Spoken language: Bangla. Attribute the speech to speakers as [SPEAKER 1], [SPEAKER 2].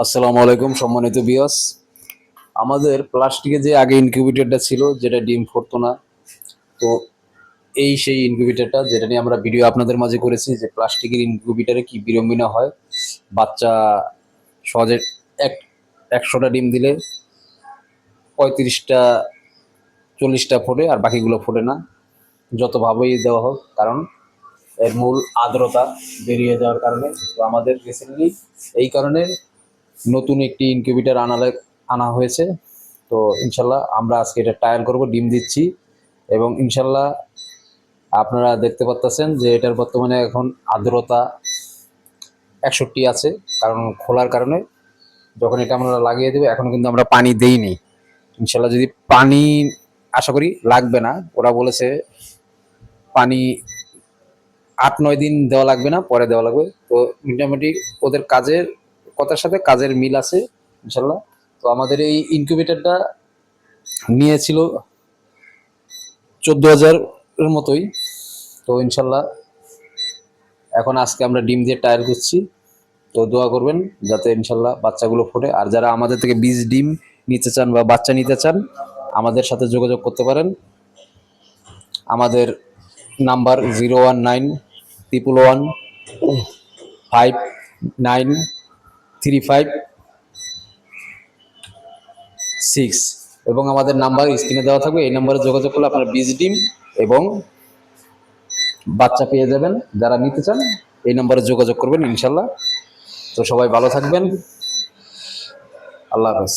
[SPEAKER 1] আসসালামু আলাইকুম সম্মানিত বিয়স। আমাদের প্লাস্টিকের যে আগে ইনকিউবেটরটা ছিল যেটা ডিম ফুটতো না, তো এই সেই ইনকিউবেটরটা যেটা নিয়ে আমরা ভিডিও আপনাদের মাঝে করেছি যে প্লাস্টিকের ইনকিউবেটরে কি বিড়ম্বনা হয়। বাচ্চা সহজে এক 100টা ডিম দিলে 35টা 40টা ফোটে আর বাকিগুলো ফোটে না, যতভাবেই দেওয়া হোক, কারণ এর মূল আর্দ্রতা বেরিয়ে যাওয়ার কারণে। তো আমাদের রিসেন্টলি এই কারণে নতুন একটি ইনকিউবেটর আনা হয়েছে। তো ইনশাল্লাহ আমরা আজকে এটা ট্রায়াল করব, ডিম দিচ্ছি এবং ইনশাল্লাহ আপনারা দেখতে পাচ্ছেন যে এটার বর্তমানে এখন আর্দ্রতা 61 আছে, কারণ খোলার কারণে। যখন এটা আমরা লাগিয়ে দেবো, এখনও কিন্তু আমরা পানি দেইনি। ইনশাল্লাহ যদি পানি, আশা করি লাগবে না, ওরা বলেছে পানি 8-9 দিন দেওয়া লাগবে না, পরে দেওয়া লাগবে। তো মোটামুটি ওদের কাজের কথার সাথে কাজের মিল আছে ইনশাল্লাহ। তো আমাদের এই ইনকিউবেটরটা নিয়েছিল 14,000-এর মতোই। তো ইনশাল্লাহ এখন আজকে আমরা ডিম দিয়ে ট্রায়াল করছি। তো দোয়া করবেন যাতে ইনশাল্লাহ বাচ্চাগুলো ফোটে। আর যারা আমাদের থেকে বীজ ডিম নিতে চান বা বাচ্চা নিতে চান, আমাদের সাথে যোগাযোগ করতে পারেন। আমাদের নাম্বার 019-111-5935-6 এবং আমাদের নাম্বার স্ক্রিনে দেওয়া থাকবে। এই নাম্বারে যোগাযোগ করলে আপনারা বীজ ডিম এবং বাচ্চা পেয়ে যাবেন। যারা নিতে চান এই নম্বরে যোগাযোগ করবেন ইনশাল্লাহ। তো সবাই ভালো থাকবেন, আল্লাহ হাফেজ।